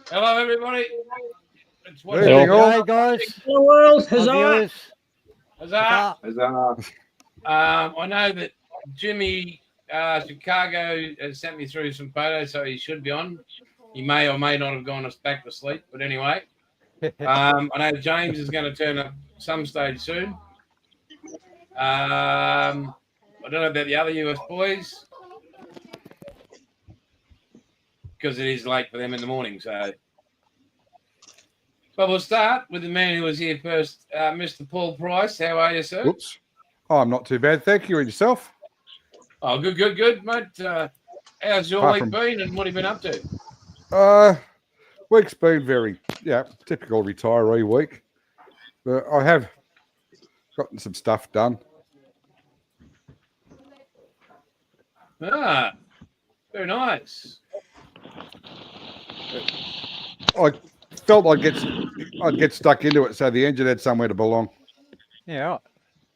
Hello, everybody. It's Evening, all. Hey guys, Hello world, hi huzzah! viewers. Huzzah. Huzzah. I know that Jimmy Chicago has sent me through some photos, so he should be on. He may or may not have gone us back to sleep, but anyway. I know James is going to turn up some stage soon. I don't know about the other US boys because it is late for them in the morning. So, but we'll start with the man who was here first, Mr. Paul Price. How are you, sir? Oops. Oh, I'm not too bad. Thank you. And yourself? Oh, good, mate. How's your week been and what have you been up to? Week's been very, typical retiree week. But I have gotten some stuff done. Ah, very nice. I felt I'd get stuck into it, so the engine had somewhere to belong. Yeah, right.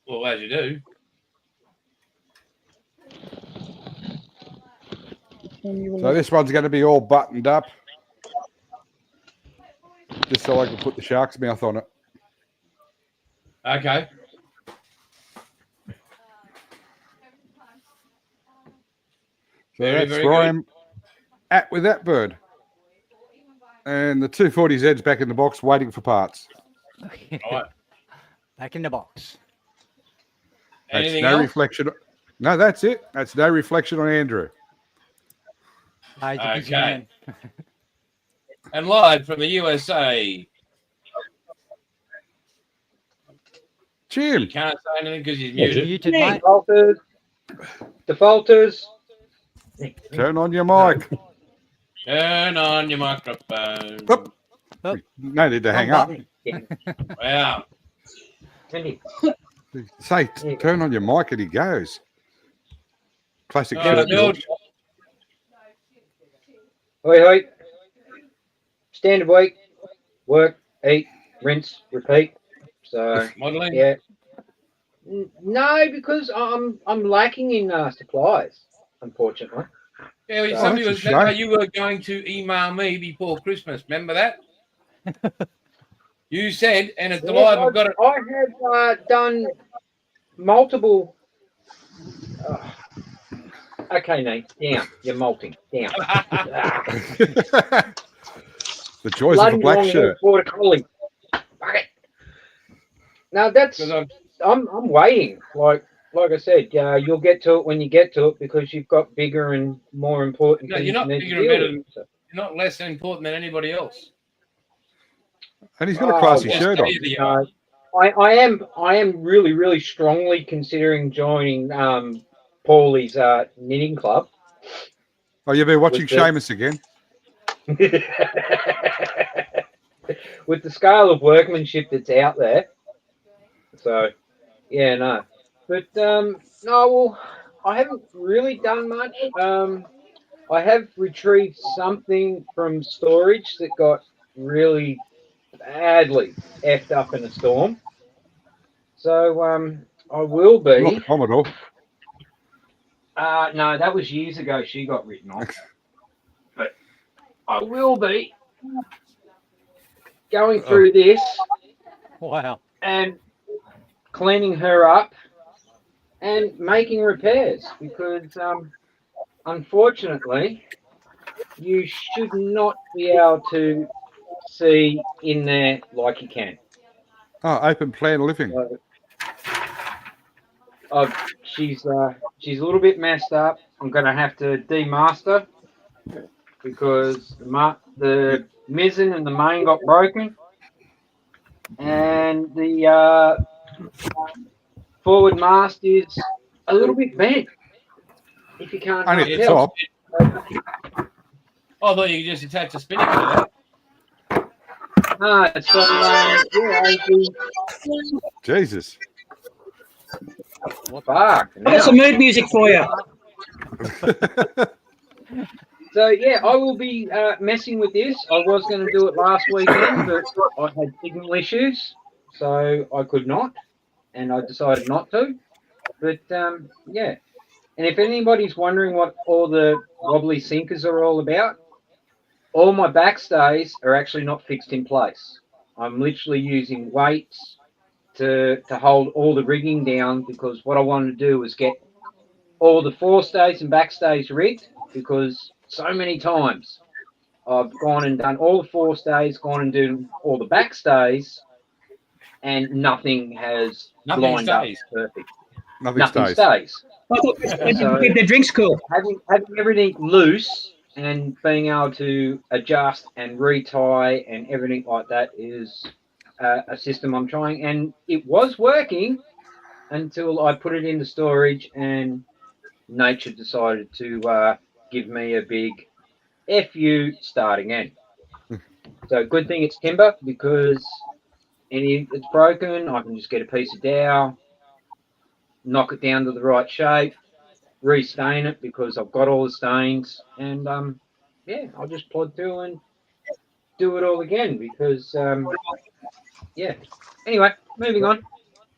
Well, as you do. So this one's going to be all buttoned up, just so I can put the shark's mouth on it. Okay. So that's where I'm at with that bird. And the 240Z's back in the box waiting for parts. Right. Back in the box. That's Anything no else? reflection. No, that's it. That's no reflection on Andrew. Okay. And live from the USA. Jim. You can't say anything because he's muted. Muted, mate. Defaulters. Turn on your mic. Turn on your microphone. Oop. No need to hang up. Wow. Say, turn on your mic and he goes. Classic shit. George. Hoi. Standard week. Work, eat, rinse, repeat. So Modelling? yeah. No, because I'm lacking in supplies, unfortunately. Yeah, well, Oh, somebody that's was a shame. you were going to email me before Christmas. Remember that? You said, and it's live. I've got it. I have done multiple. Okay, Nate, down. You're molting. Down. The joys of a black shirt. Border collie. Okay. Now that's. I'm waiting. Like I said, you'll get to it when you get to it because you've got bigger and more important No, things. you're not you need bigger to and deal better. with, so. You're not less important than anybody else. And he's got a classy well, shirt on. either I am really, really strongly considering joining Paulie's knitting club. Oh, you've been watching With the- Seamus again? With the scale of workmanship that's out there. So, yeah, no. But, no, well, I haven't really done much. I have retrieved something from storage that got really badly effed up in a storm. So, I will be. Not the Commodore. No, that was years ago. She got written off. But I will be going through this. Wow. And cleaning her up and making repairs because, unfortunately, you should not be able to see in there like you can. Oh, open plan living. She's a little bit messed up. I'm going to have to demaster because the mizzen and the main got broken, and the forward mast is a little bit bent. If you can't Only at the tell. top. I thought you could just attach a spinning to that. No, Jesus. fuck. That's some mood music for you. So yeah, I will be messing with this. I was going to do it last weekend, but I had signal issues, so I could not, and I decided not to. But yeah, and if anybody's wondering what all the wobbly sinkers are all about, all my backstays are actually not fixed in place. I'm literally using weights to hold all the rigging down, because what I wanted to do was get all the forestays and backstays rigged, because so many times I've gone and done all the forestays, gone and done all the backstays, and nothing has Nothing lined up stays. perfect. Nothing stays. stays. I thought they So- keep their drinks cool. Having everything loose and being able to adjust and retie and everything like that is a system I'm trying, and it was working until I put it into storage and nature decided to give me a big F you, start again. So good thing it's timber, because it's broken, I can just get a piece of dowel, knock it down to the right shape, restain it because I've got all the stains, and yeah, I'll just plod through and do it all again, because yeah. Anyway, moving on.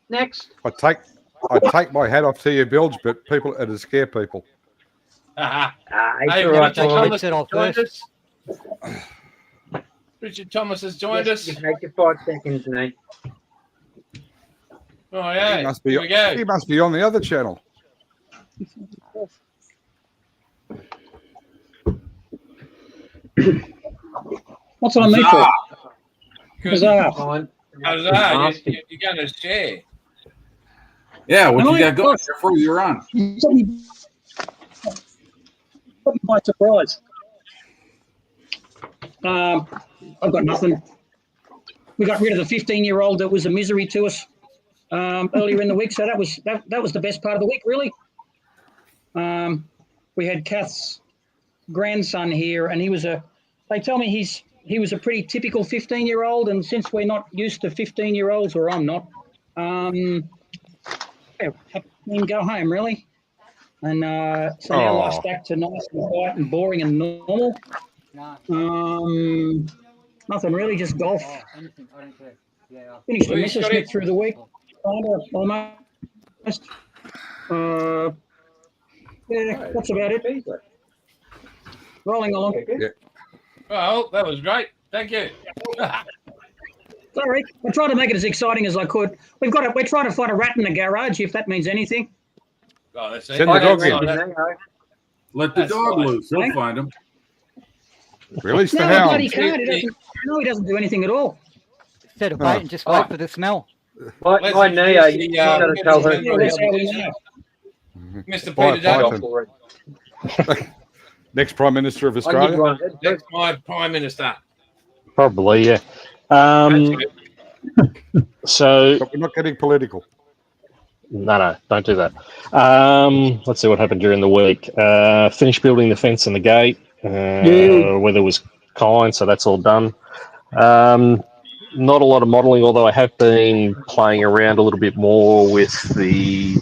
Next. I take my hat off to you, Bilge, but people it'll scare people. It's Hey, all right, Richard boy. Thomas Take it off joined first. us. Richard Thomas has joined Just us. take your 5 seconds, Nate. Oh yeah, He must here we go. be on the other channel. What's it on me for? Huzzah. Time. Huzzah, you're going to share. Yeah, what Am you I? got going before you're on? You took me by surprise. I've got nothing. We got rid of the 15-year-old that was a misery to us earlier in the week, so that was the best part of the week, really. We had Kath's grandson here, and they tell me he was a pretty typical 15-year-old, and since we're not used to 15-year-olds, or I'm not, yeah, have him go home, really. And so now life's back to nice and quiet and boring and normal. Nothing really, just golf. Anything, I don't care. Yeah. Finished the Well, he's got Messerschmitt it. through the week. Almost. Yeah, that's about it. Rolling along. Okay, good. Well, that was great. Thank you. Sorry, I tried to make it as exciting as I could. We're trying to find a rat in the garage, if that means anything. Oh, that's it. Send the dog in. Let the That's dog fine. loose. He'll find him. Release the No, hound. bloody can't. He doesn't do anything at all. Instead of waiting, just wait for the smell. My Neo, Let's you got to tell her. Yeah, that's how we know. Mr. Bye, Peter Dutton. Python. Next Prime Minister of I need Australia. one. That's my Prime Minister. Probably, yeah. So But we're not getting political. no, don't do that. Let's see what happened during the week. Finished building the fence and the gate. Weather was kind, so that's all done. Not a lot of modelling, although I have been playing around a little bit more with the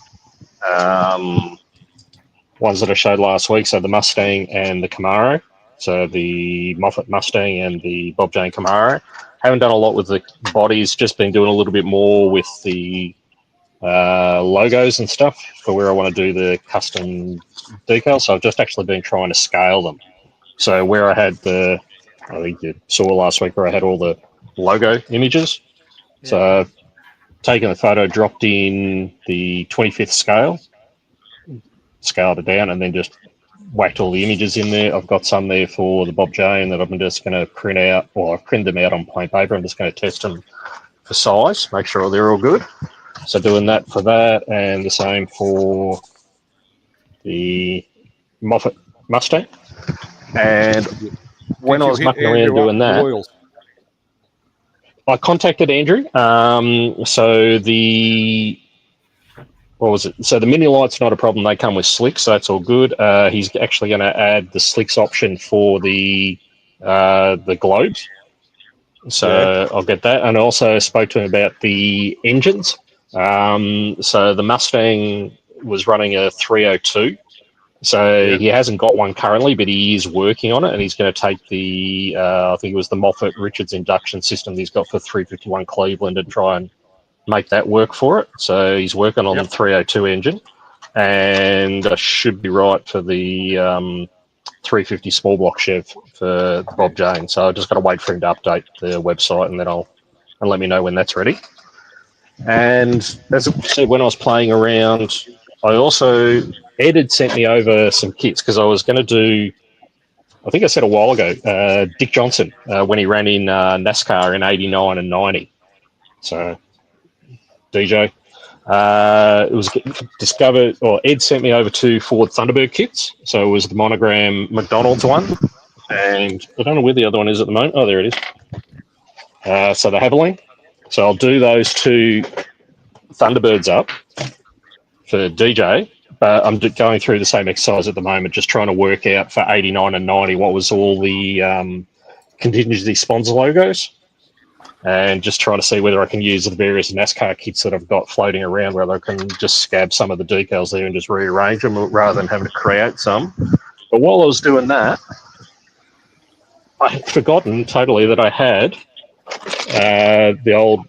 ones that I showed last week. So the Mustang and the Camaro. So the Moffat Mustang and the Bob Jane Camaro. Haven't done a lot with the bodies, just been doing a little bit more with the logos and stuff for where I want to do the custom decals. So I've just actually been trying to scale them. So where I had I think you saw last week where I had all the logo images. Yeah. So I've taken the photo, dropped in the 25th scale, scaled it down, and then just whacked all the images in there. I've got some there for the Bob Jane that I'm just going to print out, or I've printed them out on plain paper. I'm just going to test them for size, make sure they're all good. So doing that for that, and the same for the Moffat Mustang. And when I was mucking around doing that, I contacted Andrew. So the So the mini light's not a problem. They come with slicks, so that's all good. He's actually going to add the slicks option for the globes. So I'll get that. And I also spoke to him about the engines. So the Mustang was running a 302. So he hasn't got one currently, but he is working on it, and he's going to take the, I think it was the Moffat Richards induction system that he's got for 351 Cleveland and try and make that work for it. So he's working on the 302 engine, and I should be right for the 350 small block Chev for Bob James. So I just got to wait for him to update the website, and then and let me know when that's ready. And as I said, when I was playing around, Ed had sent me over some kits because I was going to do, I think I said a while ago, Dick Johnson when he ran in NASCAR in 89 and 90. So, DJ. It was discovered, or Ed sent me over 2 Ford Thunderbird kits. So it was the monogram McDonald's one, and I don't know where the other one is at the moment. Oh, there it is. So the Havilene. So I'll do those 2 Thunderbirds up for DJ, but I'm going through the same exercise at the moment, just trying to work out for 89 and 90 what was all the contingency sponsor logos, and just try to see whether I can use the various NASCAR kits that I've got floating around, whether I can just scab some of the decals there and just rearrange them rather than having to create some. But while I was doing that, I had forgotten totally that I had the old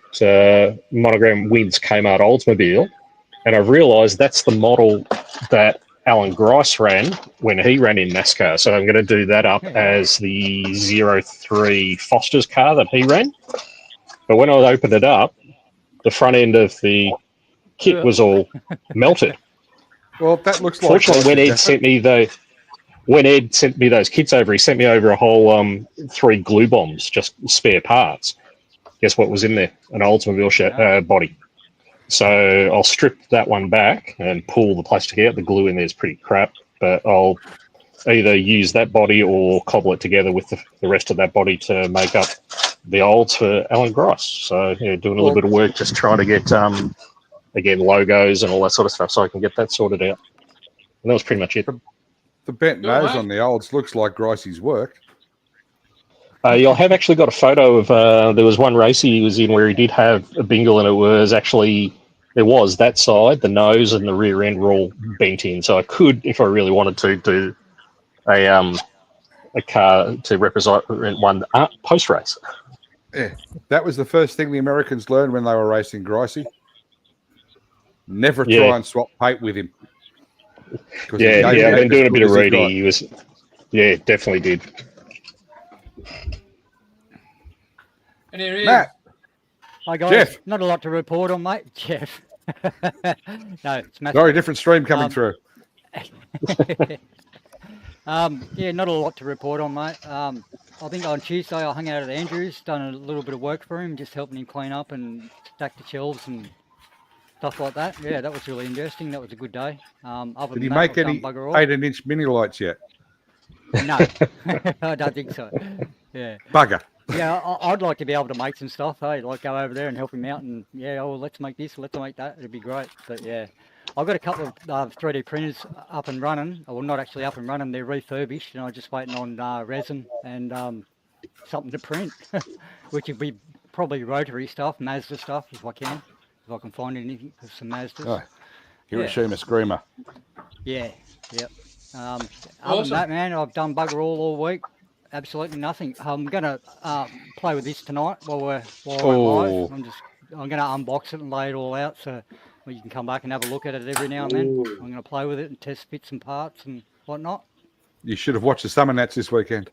monogram Wins Kmart Oldsmobile, and I realised that's the model that Alan Grice ran when he ran in NASCAR. So I'm going to do that up as the 03 Foster's car that he ran. But when I opened it up, the front end of the kit was all melted. Well, that looks like. Fortunately, when Ed sent me those kits over, he sent me over a whole 3 glue bombs, just spare parts. Guess what was in there? An Oldsmobile body. So I'll strip that one back and pull the plastic out. The glue in there is pretty crap, but I'll either use that body or cobble it together with the rest of that body to make up the olds for Alan Grice. So doing a little bit of work, just trying to get again logos and all that sort of stuff, so I can get that sorted out. And that was pretty much it. The bent nose on the olds looks like Gricey's work. You'll have actually got a photo of there was one race he was in where he did have a bingle, and it was actually that side, the nose and the rear end were all bent in. So I could, if I really wanted to, do a car to represent one post race. Yeah, that was the first thing the Americans learned when they were racing Gricey. Never try and swap paint with him. Yeah, I've been doing a bit of reading. He was, definitely did. And here he is. Matt. Hi guys. Jeff. Not a lot to report on, mate. Jeff. No, it's Matt. Very different stream coming through. Not a lot to report on, mate. I think on Tuesday I hung out at Andrew's, done a little bit of work for him, just helping him clean up and stack the shelves and stuff like that. Yeah, that was really interesting. That was a good day. Did he make any 18-inch mini lights yet? No, I don't think so. Yeah. Bugger. Yeah, I'd like to be able to make some stuff. Hey, like go over there and help him out, and let's make this, let's make that. It'd be great. But yeah, I've got a couple of 3D printers up and running. Well, not actually up and running. They're refurbished, and I'm just waiting on resin and something to print, which would be probably rotary stuff, Mazda stuff, if I can find anything for some Mazdas. Oh, Hiroshima Screamer. Yeah. Yep. Other than that, man, I've done bugger all week. Absolutely nothing. I'm gonna play with this tonight while we're live. I'm gonna unbox it and lay it all out so you can come back and have a look at it every now and then. I'm gonna play with it and test bits and parts and whatnot. You should have watched the Summer Nats this weekend.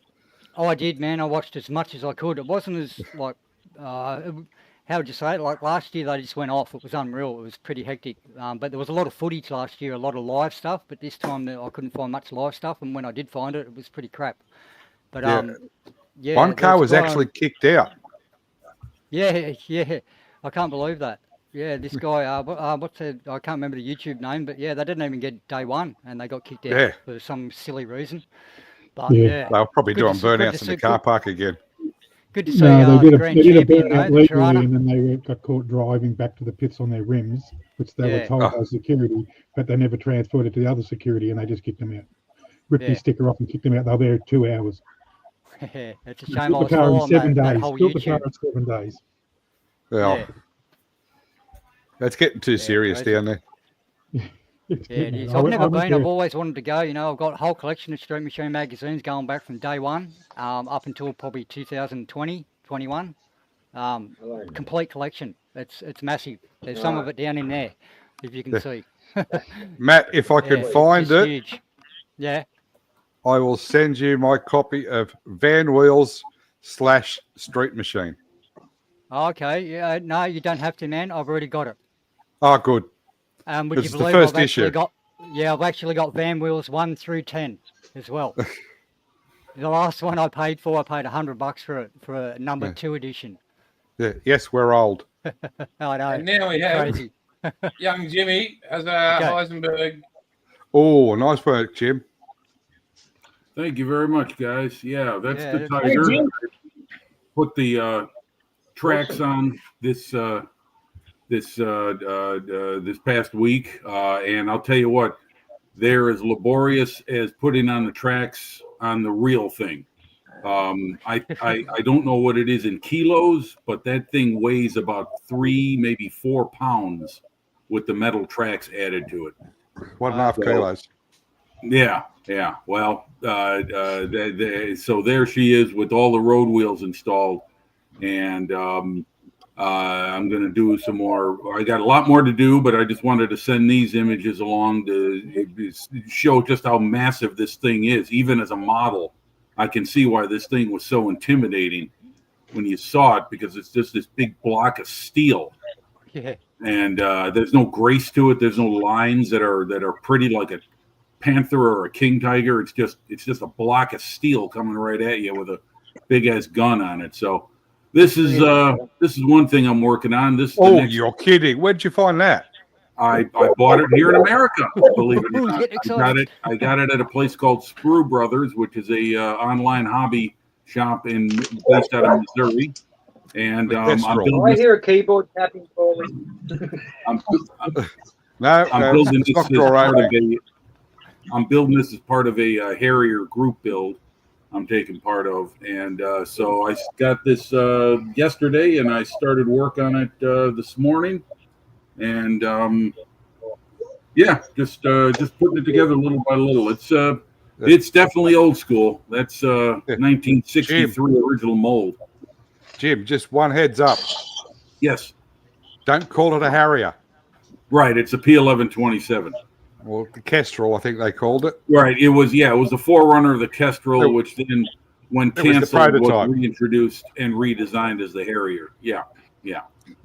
Oh, I did, man. I watched as much as I could. It wasn't as like how would you say it? Like last year, they just went off. It was unreal. It was pretty hectic. But there was a lot of footage last year, a lot of live stuff. But this time, I couldn't find much live stuff. And when I did find it, it was pretty crap. But one car was actually kicked out. Yeah, I can't believe that. Yeah, this guy, I can't remember the YouTube name, but yeah, they didn't even get day one, and they got kicked out for some silly reason. But they'll probably do burnouts in the car park again. Good to see. No, they did a burnout legally, and then they got caught driving back to the pits on their rims, which they were told by security, but they never transferred it to the other security, and they just kicked them out. Ripped the sticker off and kicked them out. They were there 2 hours. It's a shame. Built the car in 7 days. Built the car in 7 days. Well, that's getting too serious down there. It is. I've never been. I've always wanted to go. I've got a whole collection of Street Machine magazines going back from day one up until probably 2020, 21. Complete collection. It's massive. There's some of it down in there, if you can see. Matt, if I could find it, huge. Yeah. I will send you my copy of Van Wheels / Street Machine. Okay, yeah, no, you don't have to, man. I've already got it. Oh, good. Would you It's the believe first I've actually issue. got? Yeah, I've actually got Van Wheels 1 through 10 as well. The last one I paid $100 for it for a number 2 edition. Yeah. Yes, we're old. I know. And now we have Crazy. young Jimmy as a Heisenberg. Oh, nice work, Jim. Thank you very much, guys. Yeah, that's the Hey, Tiger. Jim. Put the tracks on this this past week, and I'll tell you what, they're as laborious as putting on the tracks on the real thing. I don't know what it is in kilos, but that thing weighs about 3, maybe 4 pounds with the metal tracks added to it. 1.5 kilos. Yeah. Well, so there she is with all the road wheels installed, and I'm going to do some more. I got a lot more to do, but I just wanted to send these images along to show just how massive this thing is. Even as a model, I can see why this thing was so intimidating when you saw it, because it's just this big block of steel. Yeah. And there's no grace to it. There's no lines that are pretty like a panther or a king tiger. It's just a block of steel coming right at you with a big ass gun on it. So this is one thing I'm working on. You're kidding. Where'd you find that? I bought it here in America, believe it or not. I got it at a place called Sprue Brothers, which is a online hobby shop based out of Missouri. And I hear a keyboard tapping for me. I'm building this as part of a Harrier group build I'm taking part of, and so I got this yesterday, and I started work on it this morning, and just putting it together little by little. It's definitely old school. That's 1963 original mold. Jim, just one heads up. Yes. Don't call it a Harrier. Right, it's a P1127. Well, the Kestrel, I think they called it. Right, it was the forerunner of the Kestrel, which then, when canceled, was reintroduced and redesigned as the Harrier. Yeah.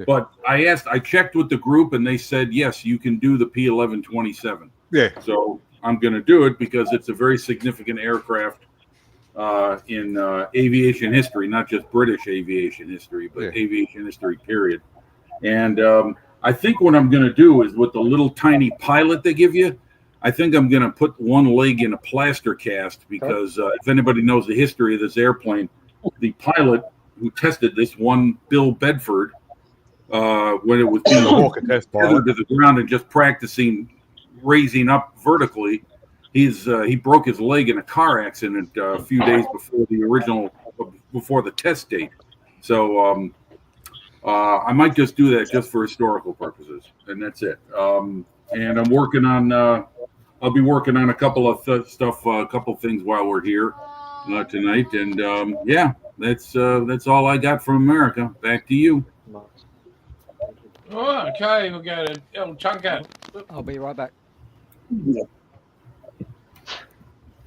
But I checked with the group, and they said, yes, you can do the P1127. Yeah. So I'm going to do it because it's a very significant aircraft in aviation history, not just British aviation history, but aviation history, period. And I think what I'm going to do is, with the little tiny pilot they give you, I think I'm going to put one leg in a plaster cast, because if anybody knows the history of this airplane, the pilot who tested this one, Bill Bedford, when it was being tethered to the ground and just practicing raising up vertically, he broke his leg in a car accident a few days before the test date. So I might just do that just for historical purposes, and that's it. And I'm working on. I'll be working on a couple of stuff, a couple things while we're here tonight, and that's all I got from America. Back to you. Oh, okay, we'll go to El Chunka. I'll be right back.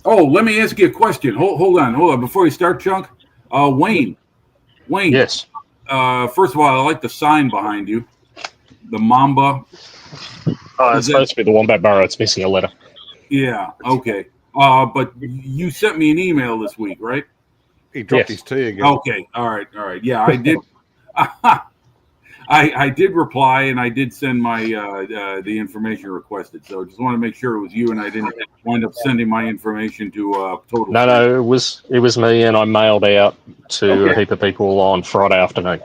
Oh, let me ask you a question. Hold on. Before you start, Chunk. Wayne. Yes. First of all, I like the sign behind you. The Mamba. It's supposed to be the Wombat Burrow. It's missing a letter. Yeah, okay. But you sent me an email this week, right? He dropped his tea again. Okay, all right. Yeah, I did. I did reply, and I did send my the information requested. So just want to make sure it was you, and I didn't wind up sending my information to Total. No, it was me, and I mailed out to a heap of people on Friday afternoon.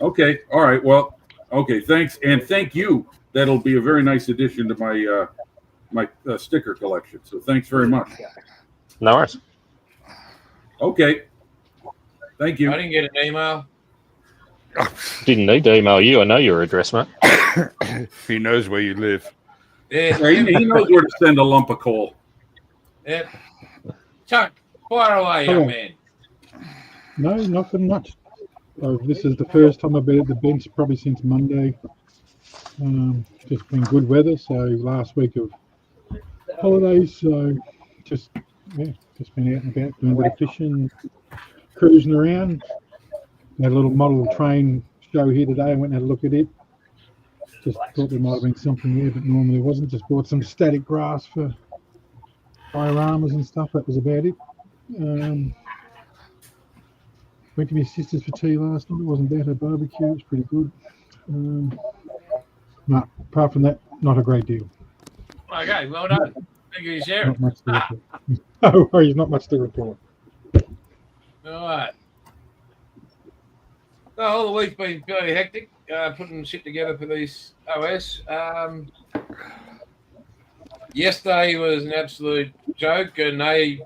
Okay, all right. Well, okay, thanks, and thank you. That'll be a very nice addition to my my sticker collection. So thanks very much. No worries. Okay. Thank you. I didn't get an email. Didn't need to email you. I know your address, mate. He knows where you live. Yeah, he knows where to send a lump of coal. Yep. Chuck, fire away, young man. No, nothing much. This is the first time I've been at the bench probably since Monday. Just been good weather, so last week of holidays, so just Yeah, just been out and about doing a bit of fishing, cruising around. Had a little model train show here today. I went and had a look at it. Just thought there might have been something there, but normally there wasn't. Just bought some static grass for dioramas and stuff. That was about it. Went to my sister's for tea last night. It wasn't bad. Her barbecue. It was pretty good. No, apart from that, not a great deal. Okay, well done. Thank you for sharing. Not much to report. No worries, not much to report. All right. Well, all the week's been fairly hectic, putting shit together for these OS. Yesterday was an absolute joke, and the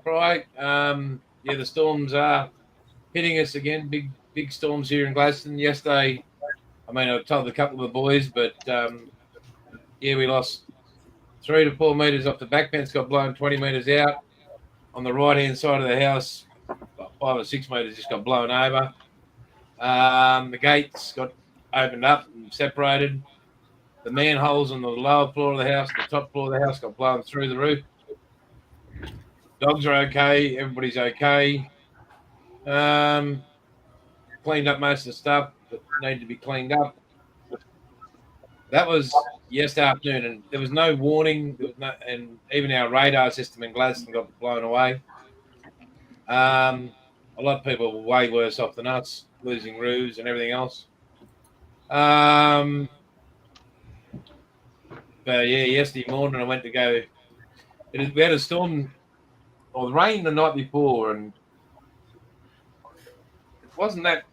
storms are hitting us again. Big storms here in Gladstone. Yesterday, I mean, I told a couple of the boys, but we lost 3 to 4 meters off the back fence, got blown 20 meters out. On the right-hand side of the house, 5 or 6 meters just got blown over. The gates got opened up and separated. The manholes on the lower floor of the house, the top floor of the house got blown through the roof. Dogs are okay. Everybody's okay. Cleaned up most of the stuff that needed to be cleaned up. That was yesterday afternoon, and there was no warning. And even our radar system in Gladstone got blown away. A lot of people were way worse off than us, losing roofs and everything else. But yeah, yesterday morning I went to go. We had a storm or rain the night before, and it wasn't that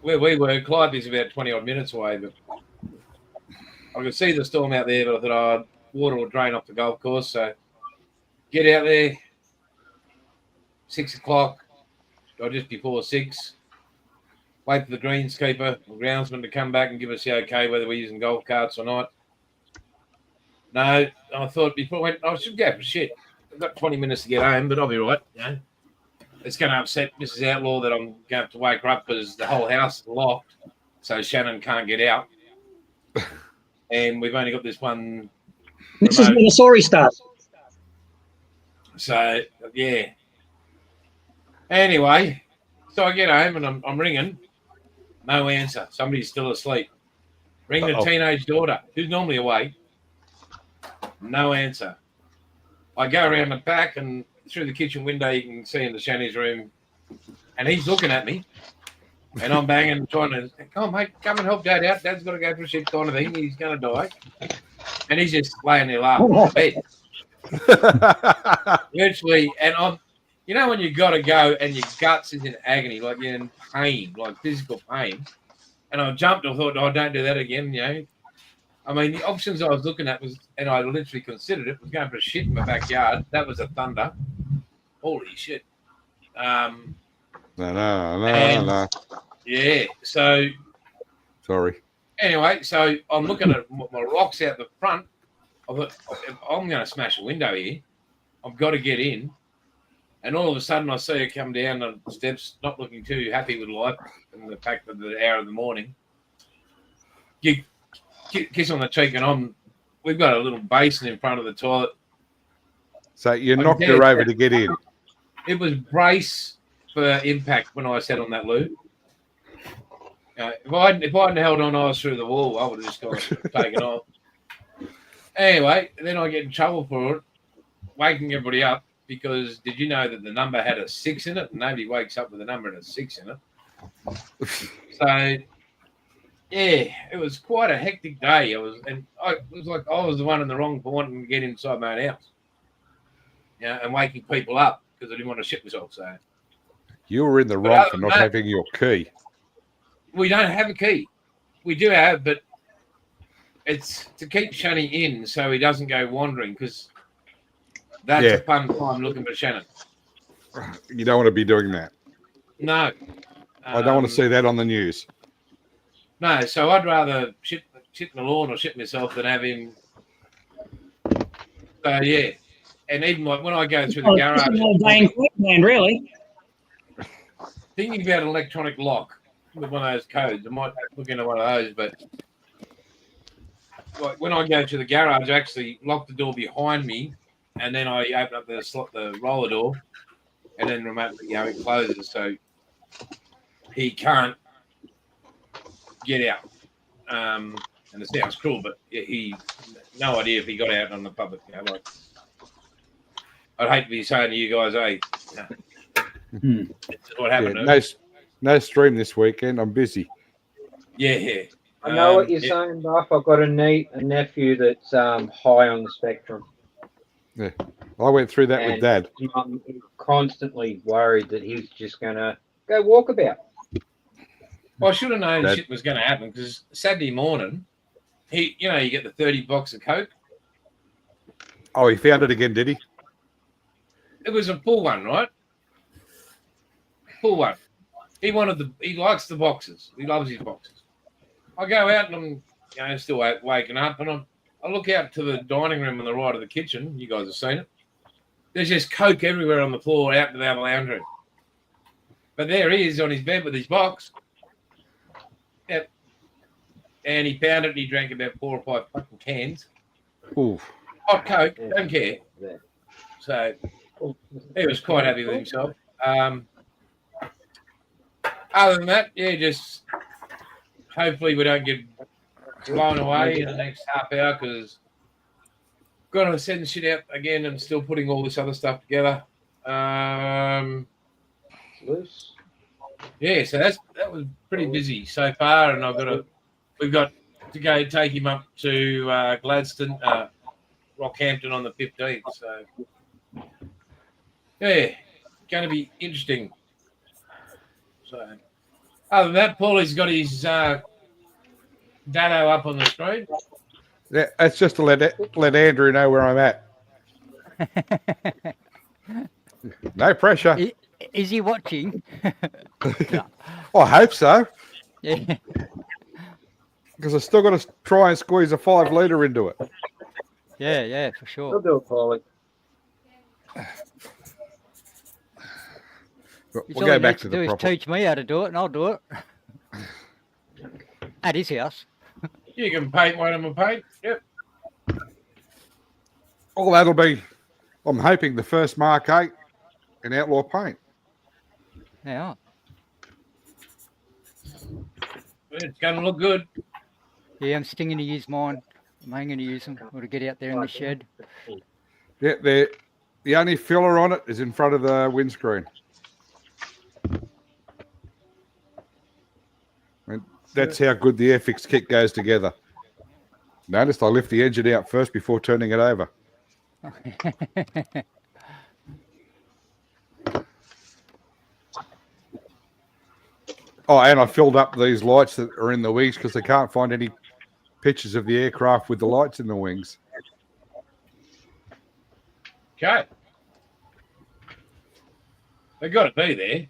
where we were. Clyde's about 20 odd minutes away, but I could see the storm out there. But I thought, water will drain off the golf course, so get out there. 6 o'clock, or just before 6. Wait for the greenskeeper or groundsman to come back and give us the okay whether we're using golf carts or not. No, I thought before I went, I should go for shit. I've got 20 minutes to get home, but I'll be right. You know, it's going to upset Mrs. Outlaw that I'm going to have to wake her up because the whole house is locked, so Shannon can't get out. And we've only got this one. This is when the sorry start. So yeah. Anyway, so I get home and I'm ringing. No answer. Somebody's still asleep. Ring the teenage daughter, who's normally awake. No answer. I go around the back and through the kitchen window, you can see into Shani's room, and he's looking at me. And I'm banging, trying to, come on, mate, come and help Dad out. Dad's got to go for a shit kind of thing. He's going to die. And he's just laying there laughing on the bed. Virtually, and I'm, you know, when you got to go and your guts is in agony, like you're in pain, like physical pain. And I jumped, I thought, oh, don't do that again, you know. I mean, the options I was looking at was, and I literally considered it, was going for a shit in my backyard. That was a thunder. Holy shit. No. Yeah, so. Sorry. Anyway, so I'm looking at my rocks out the front. I thought, I'm going to smash a window here. I've got to get in. And all of a sudden, I see her come down the steps, not looking too happy with life and the fact that the hour of the morning. Kiss on the cheek, and we've got a little basin in front of the toilet. So you knocked her over to get in. It was brace for impact when I sat on that loo. If I hadn't held on, I was through the wall. I would have just gone taken off. Anyway, then I get in trouble for it, waking everybody up, because did you know that the number had a 6 in it? Nobody wakes up with a number and a 6 in it. So, yeah, it was quite a hectic day. It was like I was the one in the wrong for wanting to get inside my own house, and waking people up because I didn't want to shit myself. So you were in the wrong for not having your key. We don't have a key. We do have, but it's to keep Shani in so he doesn't go wandering, because that's a fun time looking for Shannon. You don't want to be doing that. No. I don't want to see that on the news. No, so I'd rather shit in the lawn or shit myself than have him. So, yeah. And even like when I go through the garage. Queensland, really. Thinking about an electronic lock with one of those codes. I might look into one of those, but like when I go to the garage, I actually lock the door behind me and then I open up the roller door, and then remotely, it closes, so he can't get out. And it sounds cruel, but he no idea if he got out on the public. Like, I'd hate to be saying to you guys, hey, what happened? Yeah, no stream this weekend. I'm busy. Yeah. I know what you're saying, Buff. I've got a nephew that's high on the spectrum. Yeah, I went through that with Dad. Mum is constantly worried that he's just going to go walkabout. Well, I should have known shit was going to happen because Saturday morning, you get the 30 box of Coke. Oh, he found it again, did he? It was a full one, right? Full one. He likes the boxes. He loves his boxes. I go out and I'm, still waking up, and I look out to the dining room on the right of the kitchen. You guys have seen it. There's just Coke everywhere on the floor out to the other lounge room. But there he is on his bed with his box. Yep. And he found it and he drank about 4 or 5 fucking cans. Ooh. Hot Coke, don't care. So he was quite happy with himself. Other than that, just hopefully we don't get blown away in the next half hour because got to send shit out again and still putting all this other stuff together. Yeah, so that was pretty busy so far, and we've got to go take him up to Gladstone, Rockhampton on the 15th. So yeah, going to be interesting. So other than that, Paulie's got his dado up on the screen. Yeah, that's just to let Andrew know where I'm at. No pressure. Is he watching? I hope so. Yeah. Because I still got to try and squeeze a 5 litre into it. Yeah, for sure. I'll do it, Paulie. We'll go back to the proper. Teach me how to do it, and I'll do it. At his house. You can paint one of them paint. Yep. All that'll be, I'm hoping, the first Mark 8 in Outlaw Paint. Yeah. It's going to look good. Yeah, I'm still going to use mine. I'm going to use them. Got to get out there in the shed. Yeah, the only filler on it is in front of the windscreen. And that's how good the Airfix kit goes together. Notice I lift the engine out first before turning it over. Oh, and I filled up these lights that are in the wings because they can't find any pictures of the aircraft with the lights in the wings. Okay. They got to be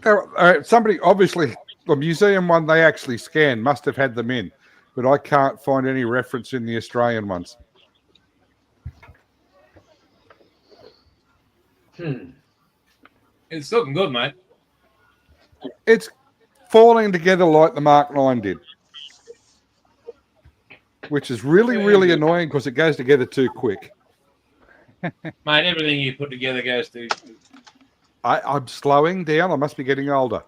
there. Somebody, obviously, the museum one they actually scanned must have had them in, but I can't find any reference in the Australian ones. It's looking good, mate. It's falling together like the Mark 9 did, which is really annoying because it goes together too quick. Mate, everything you put together goes to... I'm slowing down. I must be getting older.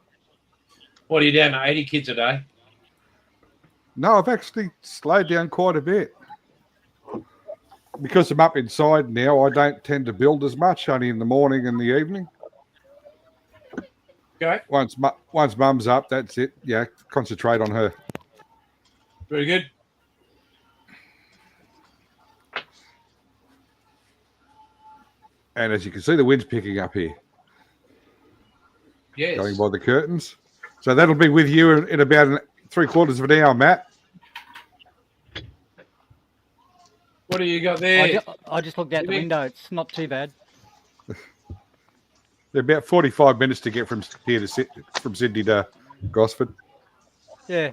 What are you down to, 80 kids a day? No, I've actually slowed down quite a bit. Because I'm up inside now, I don't tend to build as much, only in the morning and the evening. Okay. Once Mum's up, that's it. Yeah, concentrate on her. Very good. And as you can see, the wind's picking up here. Yes. Going by the curtains. So that'll be with you in about 3/4 of an hour, Matt. What do you got there? I just looked out the window. It's not too bad. They're about 45 minutes to get from Sydney to Gosford. Yeah.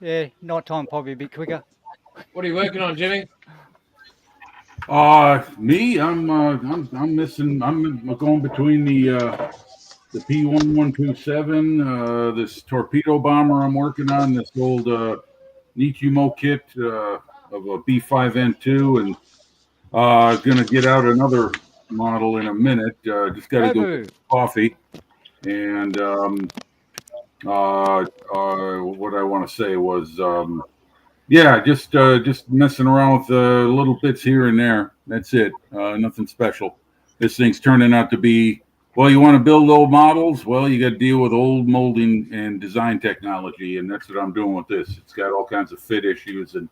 Night time probably a bit quicker. What are you working on, Jimmy? Me, I'm missing. I'm going between the P1127, this torpedo bomber I'm working on, this old Nichimo kit of a B5N2, and Gonna get out another model in a minute. Just got to go get coffee. And what I want to say was, just messing around with little bits here and there. That's it. Nothing special. This thing's turning out to be, well, you want to build old models? Well, you got to deal with old molding and design technology, and that's what I'm doing with this. It's got all kinds of fit issues, and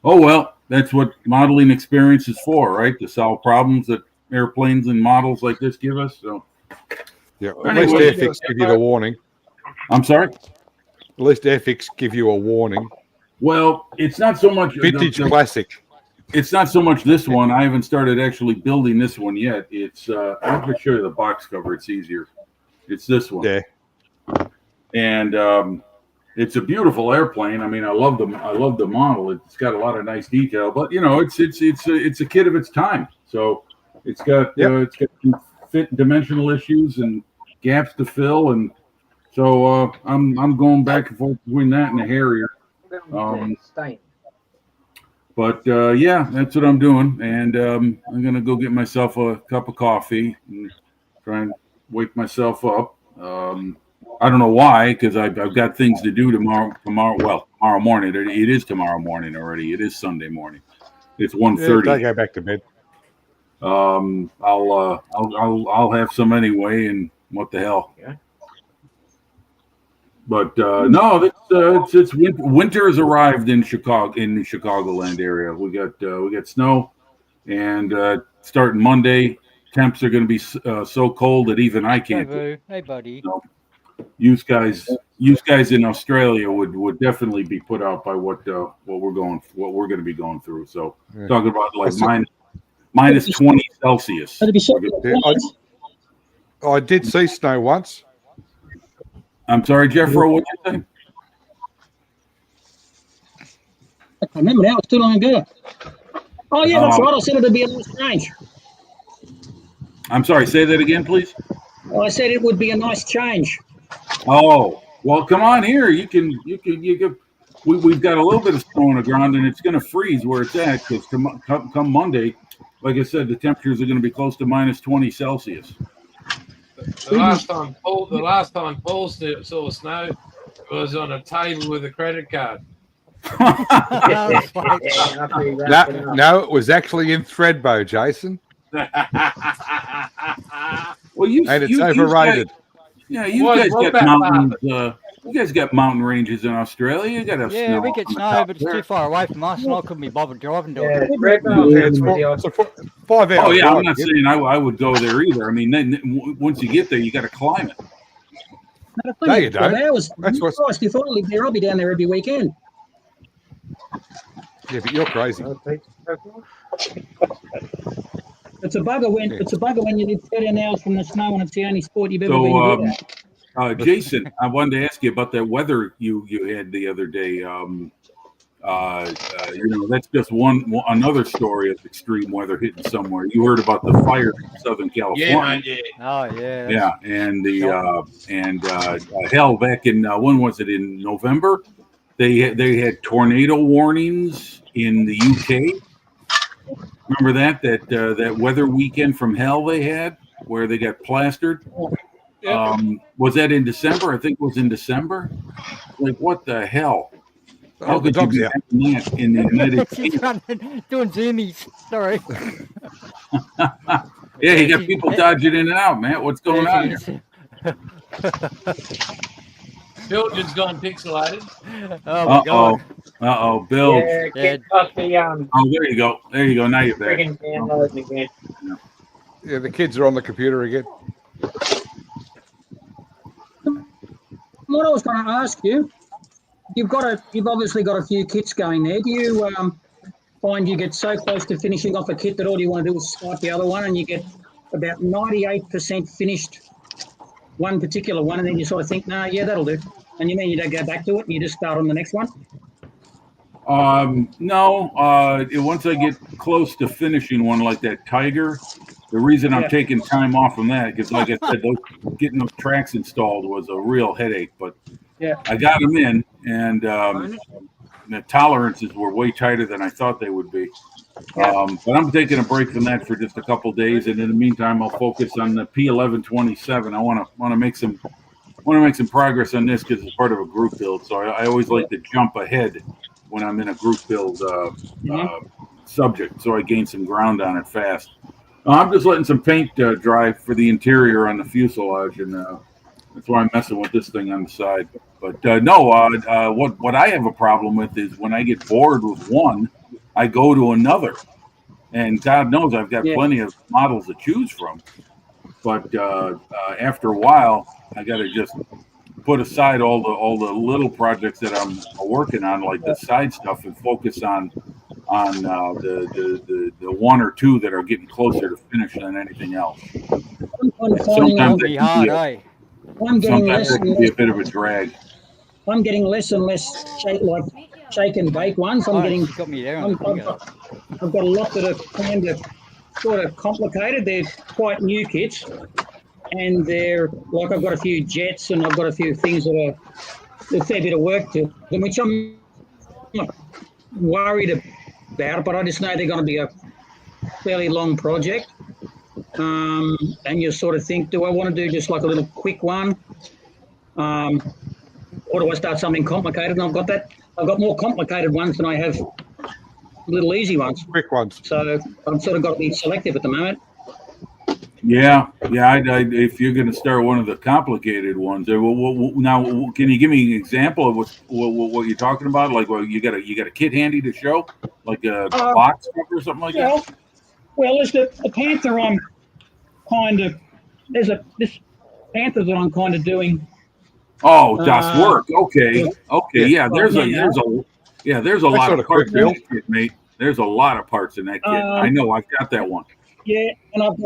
oh well, that's what modeling experience is for, right? To solve problems that airplanes and models like this give us. So, yeah, at least Airfix give you the warning. I'm sorry? At least Airfix give you a warning. Well, it's not so much vintage classic. It's not so much this one. I haven't started actually building this one yet. It's I'm going to show you the box cover. It's easier. It's this one. Yeah. And it's a beautiful airplane. I mean, I love the model. It's got a lot of nice detail, but you know, it's a kid of its time. So it's got it's got fit dimensional issues and gaps to fill, and so I'm going back and forth between that and the Harrier. But yeah, that's what I'm doing, and I'm gonna go get myself a cup of coffee and try and wake myself up. I don't know why, because I've got things to do tomorrow morning. It is tomorrow morning already. It is Sunday morning. It's 1:30. I go back to bed. I'll have some anyway, and what the hell. Yeah. But no, it's winter has arrived in Chicago, in the Chicagoland area. We got snow, and starting Monday, temps are going to be so cold that even I can't. Hey, buddy. So, you guys in Australia would definitely be put out by what we're going to be going through. So talking about like minus 20 Celsius. I did see snow once. I'm sorry, Jeffro, what did you say? I can't remember now. It's too long ago. Oh, yeah, that's right. I said it would be a nice change. I'm sorry, say that again, please. Well, I said it would be a nice change. Oh, well, come on here. You can. We've got a little bit of snow on the ground, and it's going to freeze where it's at, because come Monday, like I said, the temperatures are going to be close to minus 20 Celsius. The last time Paul saw snow was on a table with a credit card. No, it was actually in Threadbow, Jason. Well, it's overrated. You guys got mountains. You guys got mountain ranges in Australia. You got snow. Yeah, we get snow, but it's too far away from us, and I couldn't be bothered driving to it. It's 5 hours. Oh yeah, I'm not saying I would go there either. I mean, then once you get there, you got to climb it. No, you don't. That's what. If I lived there, I'll be down there every weekend. Yeah, but you're crazy. It's a bugger when you live 13 hours from the snow, and it's the only sport you've ever been good at. Jason, I wanted to ask you about that weather you had the other day. That's just another story of extreme weather hitting somewhere. You heard about the fire in Southern California. Yeah, I did. Oh yeah. Yeah, and hell, back in when was it, in November? They had tornado warnings in the UK. Remember that weather weekend from hell they had, where they got plastered? Was that in December? I think it was in December. Like, what the hell? How could you be having that in the United States? Doing zoomies. Sorry. Yeah, you got people dodging in and out, man. What's going on here? Bilge's gone pixelated. Oh my god. Bilge. Yeah, kid cost me Oh, there you go. Now you're back. friggin' downloading again. Yeah, the kids are on the computer again. What I was going to ask you, you've obviously got a few kits going there. Do you find you get so close to finishing off a kit that all you want to do is start the other one, and you get about 98% finished one particular one, and then you sort of think, that'll do, and you don't go back to it, and you just start on the next one? No. Once I get close to finishing one like that Tiger, the reason I'm taking time off from that, because like I said, getting those tracks installed was a real headache, but I got them in, and the tolerances were way tighter than I thought they would be. But I'm taking a break from that for just a couple days, and in the meantime, I'll focus on the P1127. I want to make some progress on this because it's part of a group build. So I always like to jump ahead when I'm in a group build subject, so I gain some ground on it fast. I'm just letting some paint dry for the interior on the fuselage, and that's why I'm messing with this thing on the side. But what I have a problem with is when I get bored with one, I go to another. And God knows I've got plenty of models to choose from. But after a while, I got to just put aside all the little projects that I'm working on, like the side stuff, and focus on the one or two that are getting closer to finish than anything else. Sometimes it can be a bit of a drag. I'm getting less and less shake and bake ones. I've got a lot that are kind of sort of complicated. They're quite new kits, and they're like I've got a few jets and I've got a few things that are a fair bit of work to them, which I'm not worried about. But I just know they're going to be a fairly long project. And you sort of think, do I want to do just like a little quick one? Or do I start something complicated? And I've got more complicated ones than I have little easy ones. Quick ones. So I've sort of got to be selective at the moment. Yeah. If you're going to start one of the complicated ones, now can you give me an example of what you're talking about? Like, you got a kit handy to show, like a box or something like that. Well, there's the Panther. I'm kind of this Panther that I'm kind of doing. Oh, das work. Okay. Yeah. There's a lot of parts in that kit, mate. There's a lot of parts in that kit. I know. I've got that one. Yeah, and I've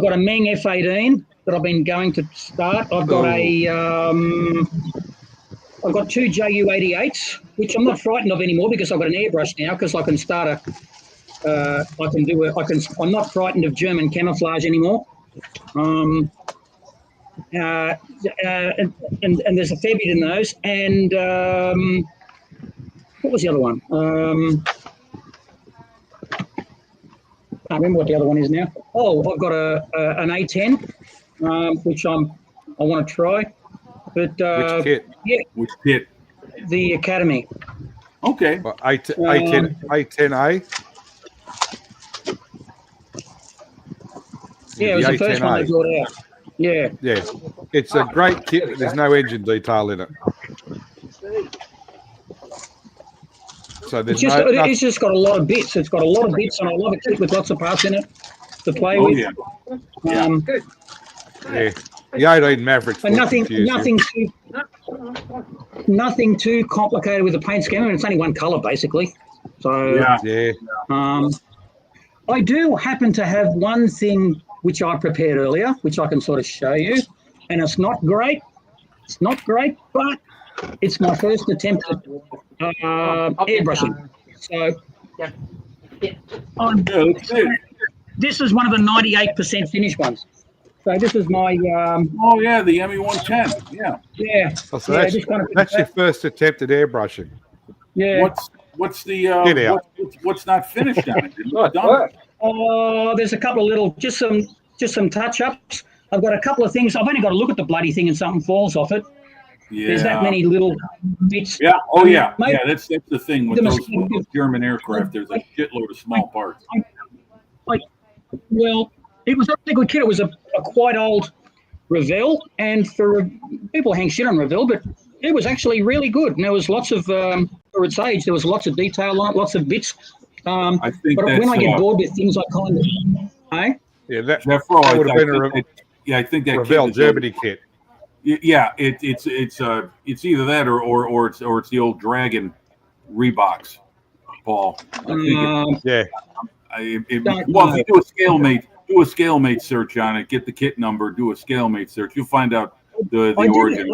got a Meng F18 that I've been going to start. I've got I've got two JU88s, which I'm not frightened of anymore because I've got an airbrush now because I can start I'm not frightened of German camouflage anymore. And there's a fair bit in those. And what was the other one? Can't remember what the other one is now. Oh, I've got an A10, which I want to try. But which kit? Yeah, which kit? The Academy. Okay. Well, A10A. Yeah, it was the first one they brought out. Yeah. Yeah. It's a great kit, but there's no engine detail in it. So there's it's just got a lot of bits. It's got a lot of bits, and I love a kit with lots of parts in it to play with. Yeah. Yeah. The 18 Mavericks. And nothing too complicated with the paint scheme. I mean, it's only one color basically. So yeah. I do happen to have one thing which I prepared earlier, which I can sort of show you, and it's not great. It's not great, but it's my first attempt at airbrushing. So this is one of the 98% finished ones. So this is my the ME110. Yeah. Oh, so that's your first attempt at airbrushing. Yeah. What's the what's not finished on it? It looks done. There's a couple of little just some touch-ups. I've got a couple of things. I've only got to look at the bloody thing and something falls off it. Yeah. There's that many little bits. Yeah. Oh yeah. Yeah. That's the thing with those German aircraft. There's a shitload of small parts. Well, it was a pretty good kit. It was a quite old Revell, and for people hang shit on Revell, but it was actually really good. And there was lots of for its age, there was lots of detail on it, lots of bits. I think but when I get bored with things, I kind of, Yeah, that would have been I think that Revell Germany kit. Yeah, it's either that or it's the old Dragon Reeboks, Paul. Yeah. If you do a ScaleMate search on it, get the kit number, do a ScaleMate search, you'll find out the origin.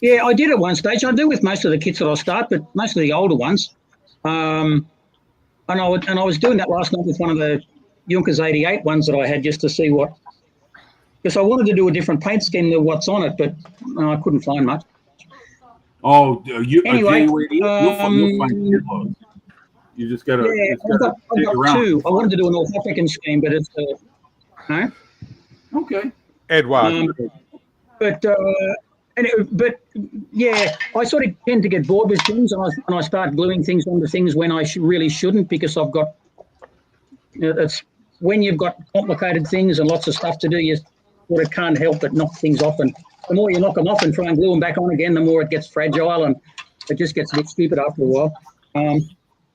I did at one stage. I do with most of the kits that I start, but most of the older ones. And I was doing that last night with one of the Junkers 88 ones that I had just to see what. Because I wanted to do a different paint scheme than what's on it, but I couldn't find much. Oh, anyway, you'll find shitloads. You just got to. Yeah, I've got two. I wanted to do a North African scheme, but it's no. Okay. Edward. But yeah, I sort of tend to get bored with things, and I start gluing things onto things when I really shouldn't, because I've got. It's when you've got complicated things and lots of stuff to do, you sort of can't help but knock things off. And the more you knock them off and try and glue them back on again, the more it gets fragile, and it just gets a bit stupid after a while.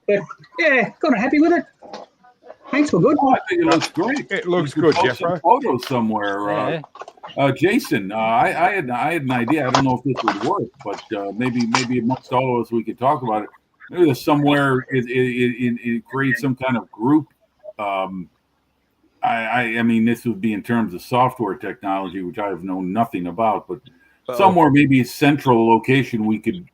But yeah, kind of happy with it. Thanks for good. Oh, I think it looks great. It looks good, Jeffro. Photos somewhere. Jason, I had an idea. I don't know if this would work, but maybe amongst all of us we could talk about it. Maybe there's somewhere it creates some kind of group. I mean, this would be in terms of software technology, which I have known nothing about, but somewhere maybe a central location we could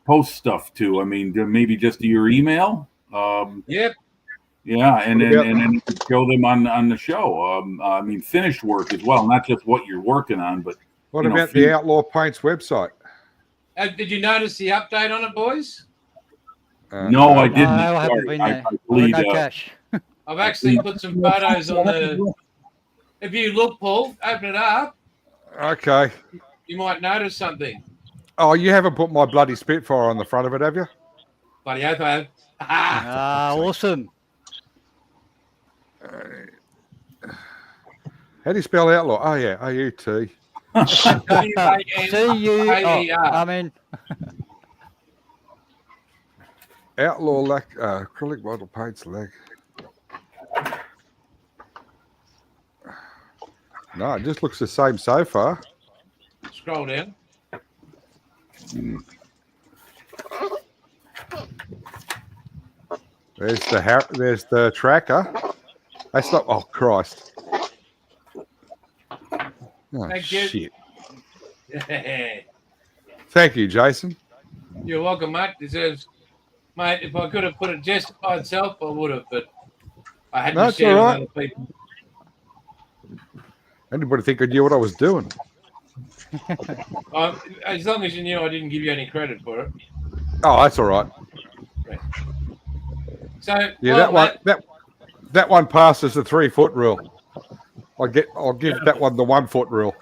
post stuff to. I mean, maybe just to your email. Yep. Yeah, and then you could show them on the show. I mean, finished work as well, not just what you're working on, but what about the Outlaw Paints website? Did you notice the update on it, boys? No, I didn't. I haven't been there. No cash. I've actually put some photos on the. If you look, Paul, open it up. Okay. You might notice something. Oh, you haven't put my bloody Spitfire on the front of it, have you? Bloody hope I have. Awesome. How do you spell outlaw? Oh yeah, A-U-T. C-U-A-E-R. I mean, outlaw acrylic model paints leg. No, it just looks the same so far. Scroll down. There's the tracker. That's not. Oh Christ! Oh, Thank you. shit! Thank you, Jason. You're welcome, mate. Deserves, mate. If I could have put it just by itself, I would have, but I had to share with other people. Anybody think I knew what I was doing? As long as you knew, I didn't give you any credit for it. Oh, that's all right. Right. So yeah, that one passes the 3 foot rule. I'll give that one the 1 foot rule.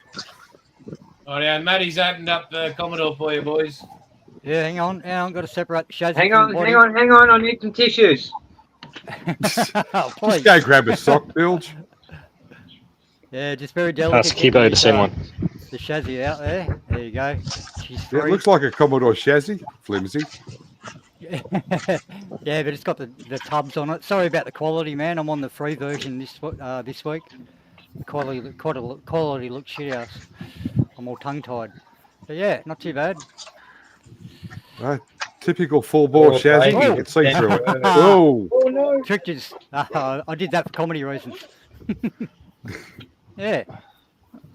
Oh yeah, Matty's opened up the Commodore for you, boys. Yeah, hang on. Got to separate the chassis. Hang on. I need some tissues. Just go grab a sock, Bilge. Yeah, just very delicate. Ask Kibo to send one. The chassis out there. There you go. Yeah, it looks like a Commodore chassis. Flimsy. Yeah, but it's got the tubs on it. Sorry about the quality, man. I'm on the free version this week. The quality looks shit house. I'm all tongue-tied. But yeah, not too bad. Typical full-bore chassis. You can see through it. Whoa! Oh no! Trick is, I did that for comedy reasons. Yeah.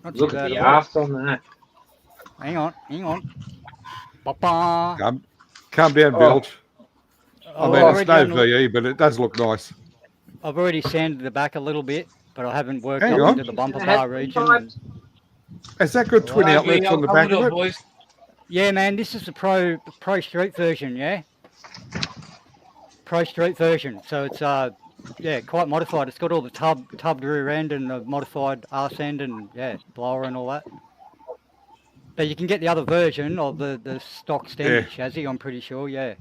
Not too Look bad at the at all. ass on that. Hang on. Papa. Calm down, Bilge. I mean, it's no VE, but it does look nice. I've already sanded the back a little bit, but I haven't worked up into the bumper bar region. Has that got twin outlets on the back of it? Boys. Yeah, man, this is the pro street version, yeah? Pro street version. So it's quite modified. It's got all the tubbed rear end and the modified arse end and blower and all that. But you can get the other version of the stock standard chassis, I'm pretty sure, yeah.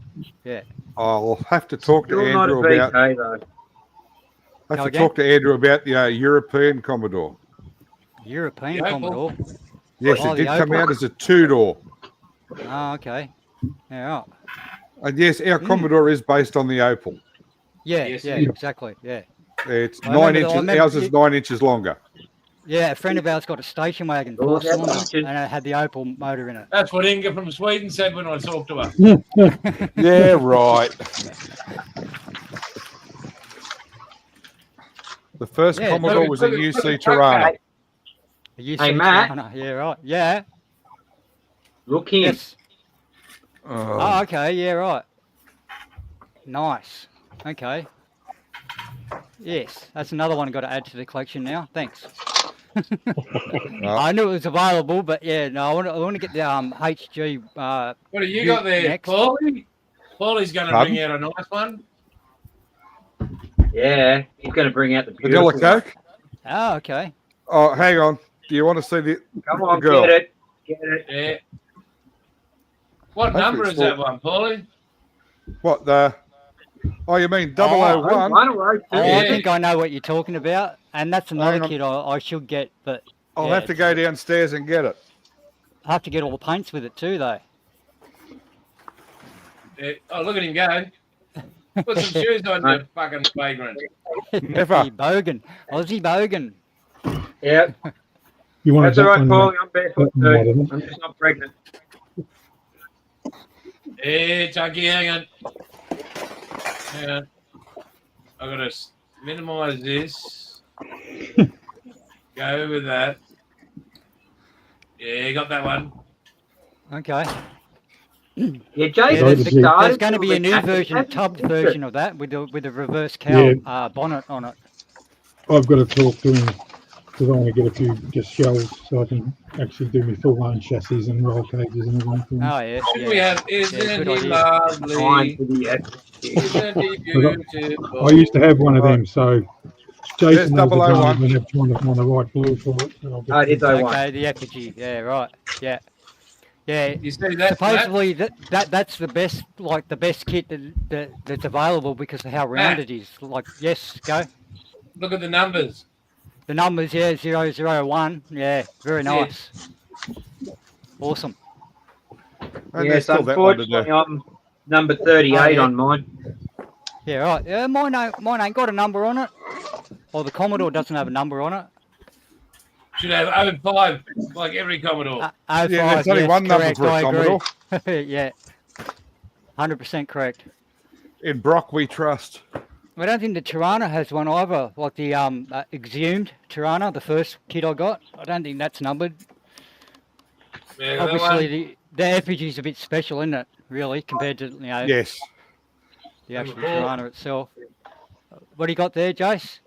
I'll have to talk to Andrew about. I have to talk to Andrew about the European Commodore. European Commodore? Yes, it did come out as a 2-door. Oh, okay. Yeah. And yes, our Commodore is based on the Opal. Yeah, exactly, yeah. It's 9 inches, ours is 9 inches longer. Yeah, a friend of ours got a station wagon, 4-cylinder, and it had the Opal motor in it. That's what Inga from Sweden said when I talked to her. Yeah, right. The first Commodore was a UC Tirana. Hey, Matt. Yeah, right. Yeah. Look here. Yes. Oh, okay. Yeah, right. Nice. Okay. Yes, that's another one I've got to add to the collection now. Thanks. I knew it was available, but yeah, no, I want to get the HG. What have you got there, next. Paulie? Paulie's going to bring out a nice one. Yeah, he's going to bring out the Vanilla beautiful one. Coke. Oh, okay. Oh, hang on. Do you want to see the Come on, girl? get it. Get it. Yeah. What Hopefully number it's is that one, Paulie? What the? Oh, you mean Oh, 001? One away, Oh, Yeah. I think I know what you're talking about, and that's another Hang on. kit I should get, but I'll yeah, have to go downstairs and get it. I have to get all the paints with it too, though. Yeah. Oh, look at him go. Put some shoes on, you fucking vagrant. Never. Aussie Bogan. Aussie Bogan. Yep. You want That's all right, one, Paulie. I'm barefoot that one too. model. I'm just not pregnant. Hey, Chucky, hang on. Hang on. I've got to minimize this. Go with that. Yeah, got that one. Okay. Yeah, Yeah, Jason there's started. there's going to be a new with- version, a tubbed version of that with a reverse cowl bonnet on it. I've got to talk to him because I want to get a few just shells so I can actually do my full-on chassis and roll cages and everything. Oh yeah. Should we have, isn't good he idea. lovely? Fine for the Isn't he beautiful? I used to have one of them, so There's Jason knows the 001. drama when I'm trying to find the right blue for it. And I'll get Oh, did they Okay, want? the effigy. Yeah, right. Yeah. Yeah. You see that? Supposedly that's the best, like the best kit that's available because of how round it is. Like, yes, go. Look at the numbers. The numbers, yeah, 001. Yeah, very nice. Awesome. And Yes, there's still that one to do. unfortunately, I'm number 38 Oh, yeah. on mine. Yeah, right. Yeah, mine ain't got a number on it. Or the Commodore doesn't have a number on it. Should have 05, like every Commodore. 05, Yeah, there's only yes, one number correct, for a I agree. Commodore. Yeah. 100% correct. In Brock, we trust. I don't think the Tirana has one either, like the exhumed Tirana, the first kit I got. I don't think that's numbered. Yeah, that Obviously, the effigy's a bit special, isn't it, really, compared to, Yes. the actual Tirana itself. What do you got there, Jace?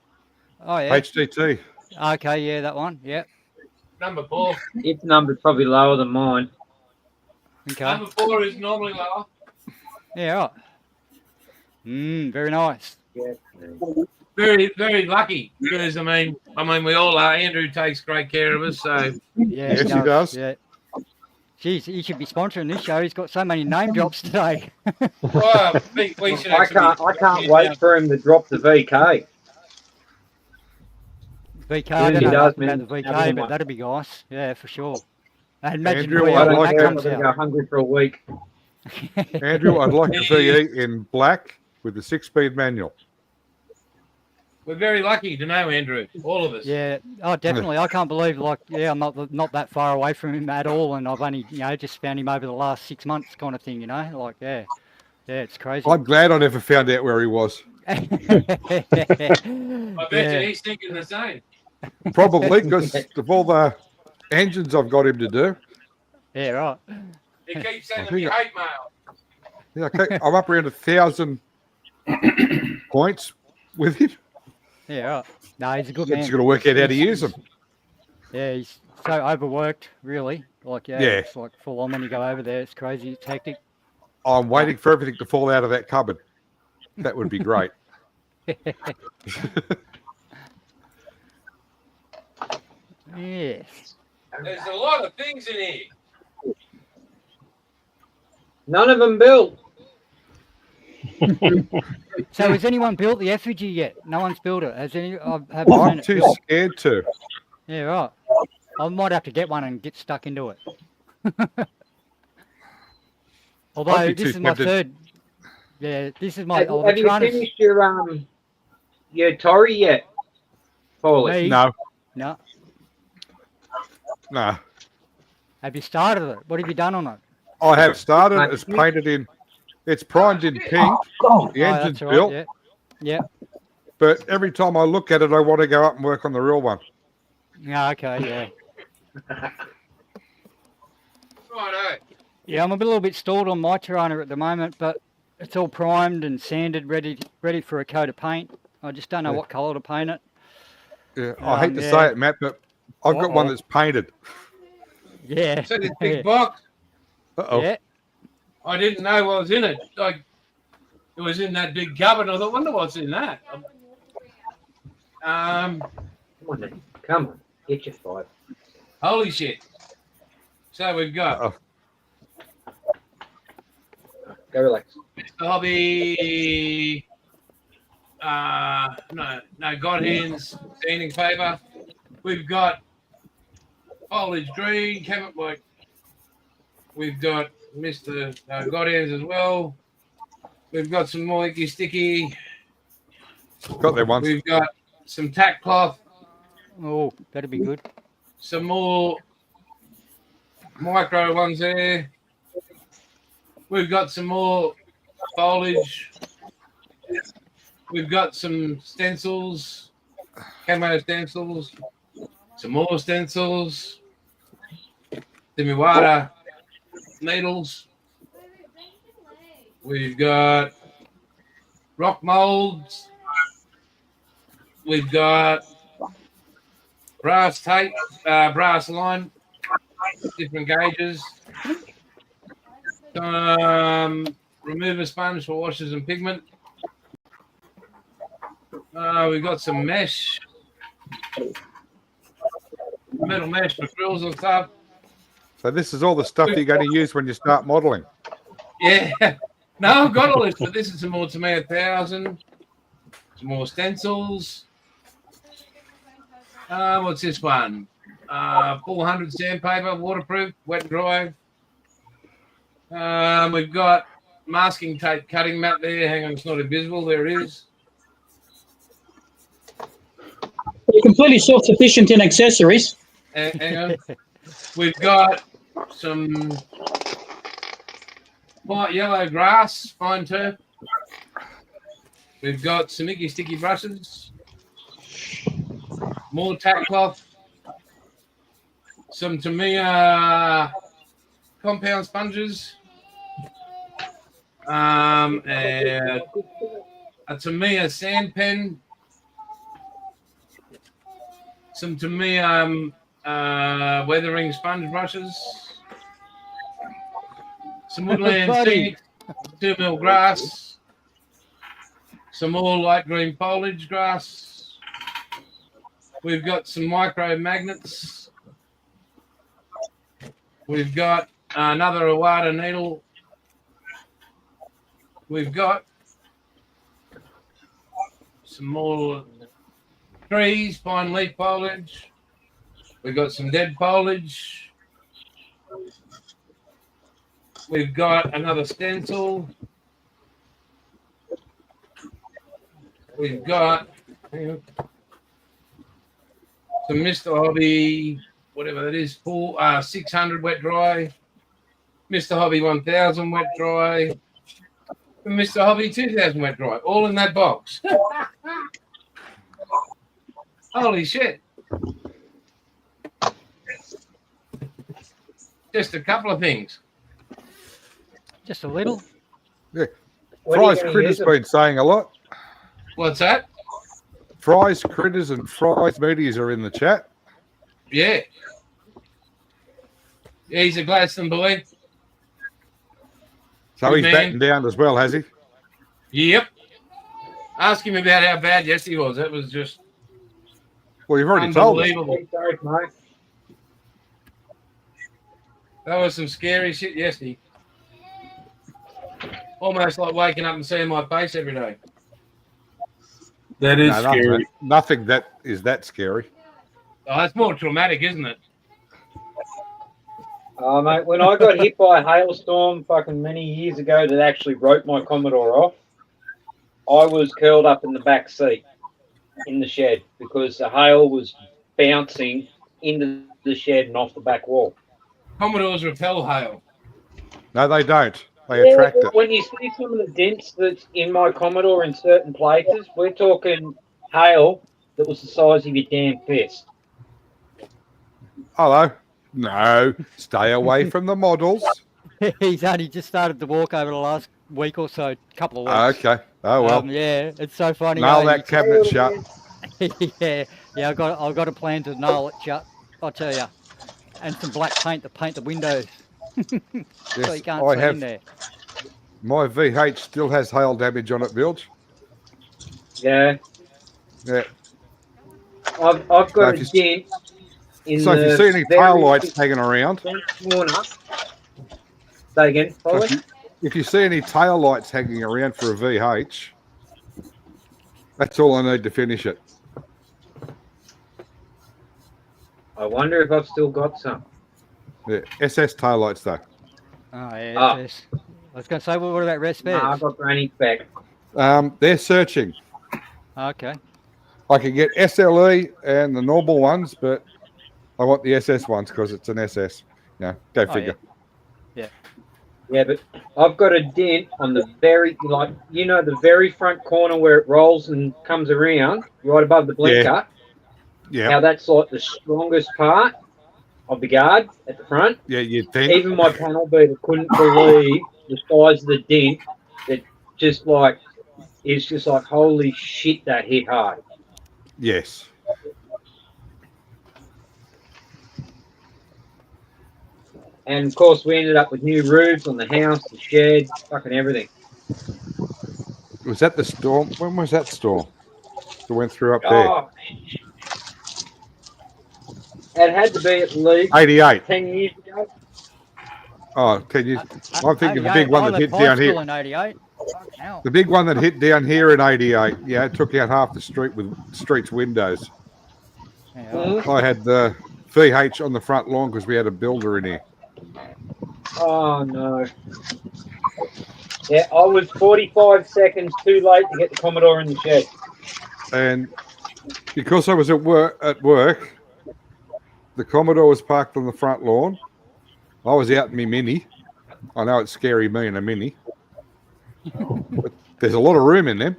Oh, yeah. HDT. Okay, yeah, that one, yeah. Number 4. Its number's probably lower than mine. Okay. Number 4 is normally lower. Yeah, right. Very nice. Yeah. Very, very lucky because I mean, we all are. Andrew takes great care of us, so Yeah, Yes, he does. Yeah. Jeez, he should be sponsoring this show. He's got so many name drops today. well, we should. I actually can't wait for him to drop the VK. VK, Yeah, I don't he know does, nothing about the man. VK, but that'd be nice. Yeah, for sure. And imagine Andrew, when I'd that like comes I'm gonna out. go hungry for a week. Andrew, I'd like a VE in black with the 6-speed manual. We're very lucky to know Andrew, all of us. Yeah, oh, definitely. I can't believe, I'm not that far away from him at all, and I've only, just found him over the last 6 months, kind of thing. Yeah, it's crazy. I'm glad I never found out where he was. I bet you he's thinking the same. Probably because of all the engines I've got him to do. Yeah, right. He keeps sending me hate mail. Yeah, okay, I'm up around 1,000 points with him. Yeah, right. No, he's a good Just man. got to work out how to use them. Yeah, he's so overworked, really. Yeah. It's like full on when you go over there. It's crazy. It's hectic. I'm waiting for everything to fall out of that cupboard. That would be great. Yes. There's a lot of things in here. None of them built. So has anyone built the effigy yet? No one's built it. Has any? I haven't seen I'm it too built. scared to. Yeah, right. I might have to get one and get stuck into it. Although I'd be this too is my tempted. third. Yeah, this is my. Have you finished your Tory yet, Paulie? Me? No, No. no. Have you started it? What have you done on it? I have started. It's painted in. It's primed in pink. The engine's that's right, built. Yeah. Yeah. But every time I look at it, I want to go up and work on the real one. Yeah. Okay. Yeah. Righto. Yeah, I'm a little bit stalled on my Tirana at the moment, but it's all primed and sanded, ready for a coat of paint. I just don't know what colour to paint it. Yeah, I hate to yeah. say it, Matt, but I've got one that's painted. Yeah. So this big box, Uh-oh. Yeah. I didn't know what was in it. Like, it was in that big cupboard. I thought, wonder what's in that. Um, Come on, then. Come on. Get your 5. holy shit. So we've got Go relax. Mr. Hobby. No, God Hands, standing favour. We've got Foliage Green, Cabot White. We've got Mr. God Hands as well. We've got some more Icky Sticky. Got there once. We've got some tack cloth. Oh, that'd be good. Some more micro ones there. We've got some more foliage. We've got some stencils, camo stencils, some more stencils, the Miwara needles. We've got rock molds. We've got brass tape, brass line, different gauges. Remover sponge for washes and pigment. We've got some mesh, metal mesh for frills and stuff. So this is all the stuff you're going to use when you start modelling. Yeah. No, I've got all this, but this is some more Tomato 1000, some more stencils. What's this one? Full 100 sandpaper, waterproof, wet and dry. We've got masking tape cutting mat there. Hang on, it's not invisible. There it is. You're completely self-sufficient in accessories. Hang on. We've got some white yellow grass, fine turf. We've got some Icky Sticky brushes. More tack cloth. Some Tamiya compound sponges. A Tamiya sand pen. Some Tamiya weathering sponge brushes. Some woodland scenic 2 mil grass. Some more light green foliage grass. We've got some micro magnets. We've got another Awada needle. We've got some more trees, fine leaf foliage. We've got some dead foliage. We've got another stencil. We've got some Mr. Hobby, whatever that is, 600 wet dry. Mr. Hobby 1000 wet dry. And Mr. Hobby 2000 wet dry. All in that box. Holy shit. Just a couple of things. Just a little. Yeah. Fry's Critter's been saying a lot. What's that? Fry's Critters and Fry's Meaties are in the chat. Yeah. Yeah, he's a Gladstone boy. So he's batting down as well, has he? Yep. Ask him about how bad yesterday was. That was just well, you've already told us. That was some scary shit yesterday. Almost like waking up and seeing my face every day. That is scary. Nothing that is that scary. Oh, that's more traumatic, isn't it? Oh, mate, when I got hit by a hailstorm fucking many years ago that actually wrote my Commodore off, I was curled up in the back seat in the shed because the hail was bouncing into the shed and off the back wall. Commodores repel hail. No, they don't. They attract it. When you see some of the dents that's in my Commodore in certain places, we're talking hail that was the size of your damn fist. Hello. No, stay away from the models. He's only just started to walk over the last week or so, couple of weeks. Okay. Oh well. Yeah, it's so funny. Nail that cabinet shut. yeah. I've got a plan to nail it shut. I'll tell you, and some black paint to paint the windows. So you can't see in there. My VH still has hail damage on it, Bilge. Yeah. Yeah. I've got a dent in so if you see any tail lights hanging around, corner. Say again, Polly. If you see any tail lights hanging around for a VH, that's all I need to finish it. I wonder if I've still got some. Yeah, SS tail lights though. Oh, yeah. Yes. I was going to say, well, what about red spares? I've got Granny's back. They're searching. Okay. I can get SLE and the normal ones, but I want the SS ones because it's an SS. Yeah, go figure. Yeah, but I've got a dent on the very, the very front corner where it rolls and comes around, right above the blinker. Yeah. How that's like the strongest part of the guard at the front. Yeah, you'd think. Even my panel beater couldn't believe the size of the dent. That just like, it's just like, holy shit, that hit hard. Yes. And of course, we ended up with new roofs on the house, the shed, fucking everything. Was that the storm? When was that storm that went through up there? Oh, it had to be at least 88. 10 years ago. Oh, 10 years. I'm thinking the big one that hit down here. In 88. The big one that hit down here in 88. Yeah, it took out half the street with street's windows. Yeah. I had the VH on the front lawn because we had a builder in here. Oh, no. Yeah, I was 45 seconds too late to get the Commodore in the shed. And because I was at work, the Commodore was parked on the front lawn. I was out in my Mini. I know it's scary, me in a Mini. But there's a lot of room in them.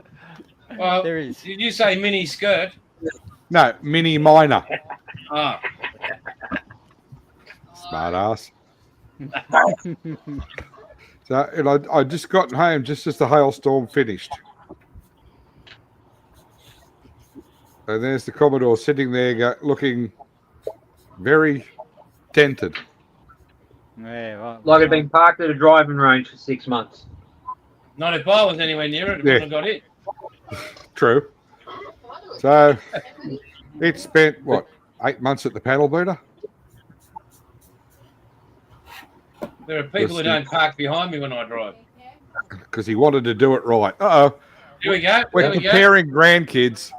Well, There is. did you say mini skirt? No, Mini minor. Oh, Smart ass. So, and I just got home just as the hailstorm finished. And there's the Commodore sitting there looking very tented. Yeah, right. Like it'd been parked at a driving range for 6 months. not if I was anywhere near it. It wouldn't have got hit. True. So it spent, 8 months at the paddle beater? There are people who don't park behind me when I drive. Because he wanted to do it right. Uh-oh. Here we go. We're There we go. comparing grandkids.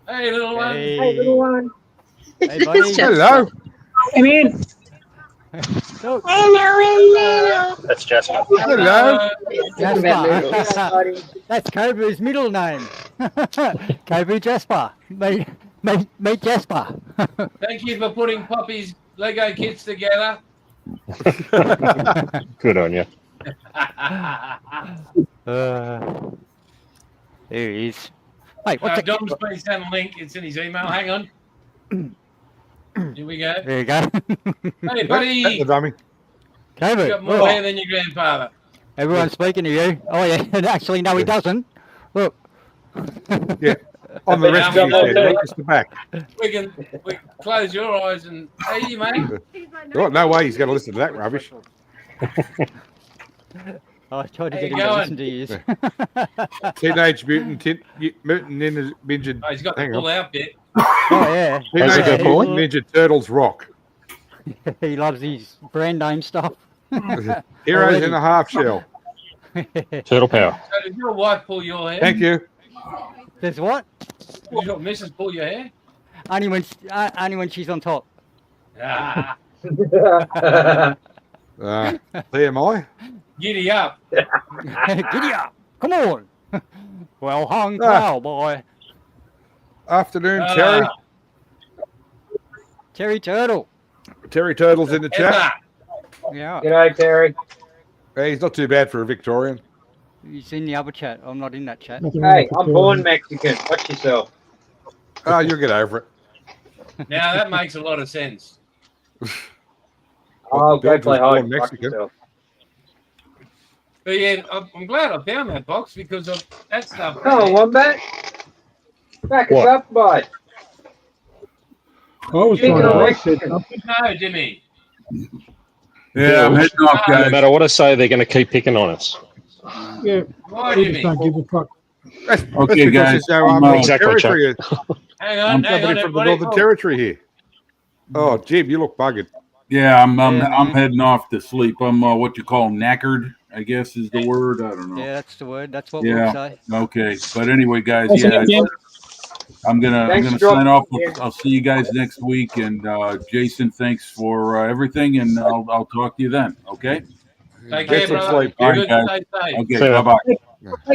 Hey, little one. Hey, little one. hey, buddy. Hello. Come in. Look, That's Jasper. Hello. Jasper. That's Kobu's middle name. Kobu Jasper. Meet Jasper. Thank you for putting Poppy's Lego kits together. Good on you. There he is. Hey, what's Dom's been sent a link. It's in his email. Hang on. Here we go. There you go. Hey, buddy. That's the dummy. You Kobu. got more hair than your grandfather. Everyone's speaking to you. Oh, yeah. Actually, no, he doesn't. Look. Yeah. On the rest of his head, not just the back. We close your eyes and hey, mate. Oh, no way he's going to listen to that rubbish. I tried to How get you him to going? listen to you. Teenage Mutant Ninja. Oh, he's got the Hang full on. outfit. Oh, yeah. How's it go, Teenage Paulie? Mutant Ninja Turtles rock. He loves his brand name stuff. Heroes Already. in a half shell. Turtle power. So did your wife pull your hair? Thank you. There's what? Did your missus pull your hair? Only when she's on top. Ah, TMI. giddy up. Giddy up. Come on. Well hung, Ah. cowboy. Afternoon, Ah. Terry. Terry Turtle. Terry Turtle's in the chat. Emma. Yeah. G'day, Terry. Hey, he's not too bad for a Victorian. He's in the other chat. I'm not in that chat. Nothing wrong Hey, with I'm born Mexican. Watch yourself. Oh, you'll get over it. Now that makes a lot of sense. Oh, go George play was born hide. Watch Mexican. yourself. But yeah, I'm glad I found that box because of that stuff. Come on, Wombat. Back us What? up, bud. I was Chicken trying to or I said, Mexican? No, Jimmy. Yeah, I'm heading off, No guys. matter what I say, they're going to keep picking on us. yeah, Why, we just Jimmy? don't give a fuck. That's Okay, because guys. there's no I'm, army Exactly, territory. Hang on, Somebody from the everybody. Northern Territory here. Oh, Jim, you look buggered. Yeah, I'm man. heading off to sleep. I'm what you call knackered, I guess is the word. I don't know. Yeah, that's the word. That's what Yeah. we'll say. Okay. But anyway, guys, Thanks, yeah, Jim. I'm gonna Thanks sign for dropping off. in, Jim. I'll see you guys next week. And Jason, thanks for everything, and I'll talk to you then. Okay. Take Get care, some brother. sleep, Be All Jim. right, good. guys. Stay safe. Okay. See ya. Bye bye.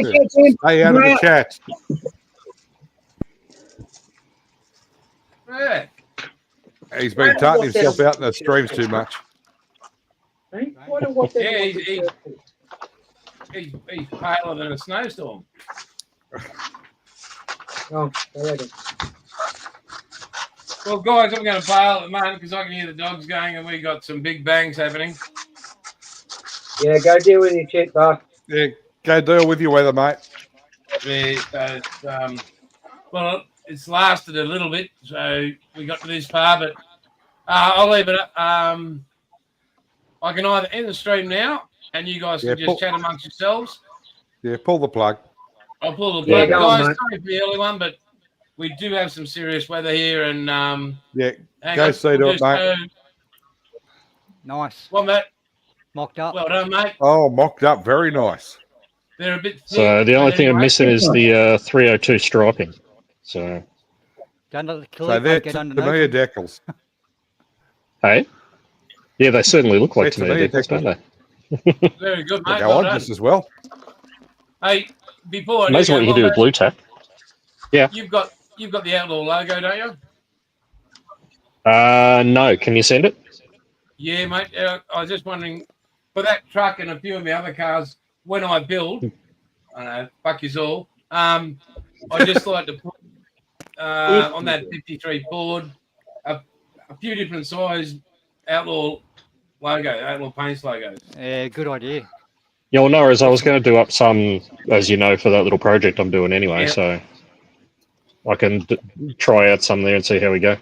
Take care, Jim. Stay out of the Bye. chat. Yeah. He's been tarting himself out in the streams too much. Hey, wonder what that Yeah, was. he's paler than a snowstorm. Oh, alrighty. Well, guys, I'm going to bail at the moment because I can hear the dogs going and we got some big bangs happening. Yeah, go deal with your shit, Buck. Yeah, go deal with your weather, mate. Yeah, so, well, it's lasted a little bit, so we got to this far, but I'll leave it. I can either end the stream now and you guys can just chat amongst yourselves. Yeah, pull the plug. I'll pull the Yeah, plug, go on, guys. mate. Sorry for the early one, but we do have some serious weather here, and Yeah, hang go on, see we'll it, mate. Nice. One minute. Mocked up. Well done, mate. Oh, mocked up. Very nice. They're a bit thick. So the only but thing I'm anyway. missing is the 302 striping. So Don't let the So clip they're get to underneath. me a them. decals. hey, yeah, they certainly look like It's to me a decals, don't they? Very good, They mate. go Well on done. just as well. Hey, before I do Amazing go, what you can do with Wombat, blue tack. Yeah. you've got the Outlaw logo, don't you? No, can you send it? Yeah, mate. I was just wondering for that truck and a few of my other cars when I build. I know, fuck you all. I just like to put on that 53 Ford a few different size Outlaw Outlaw Paints logos. Yeah, good idea. Yeah, well, no, as I was going to do up some, as you know, for that little project I'm doing anyway, Yeah. so I can try out some there and see how we go.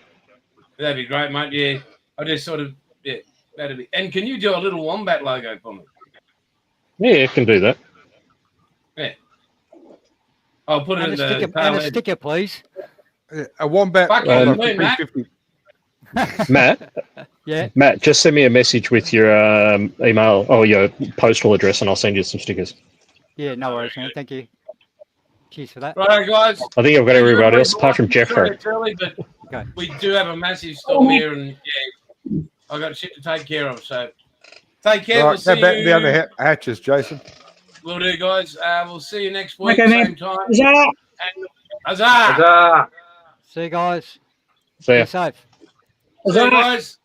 That'd be great, mate. Yeah, I just sort of that'd be. And can you do a little Wombat logo for me? Yeah, I can do that. Yeah. I'll put it And in a the sticker, tail and a end. sticker, please. Yeah, a wombat Fuck on you, a me, Matt. 350. Yeah. Matt, just send me a message with your email or your postal address, and I'll send you some stickers. Yeah, no worries, man. Thank you. Cheers for that. Right, guys. I think I've got Thank you, everybody everybody, else for apart from watching. Jeff. Sorry it's early, but Okay. we do have a massive storm here, and yeah, I got shit to take care of. So take care. Right, We'll see go back you. down the hatches, Jason. We'll do, guys. We'll see you next week, Okay, man. same time. Huzzah! And Huzzah! Huzzah! See you guys. See ya. Be safe. See you, Huzzah! guys.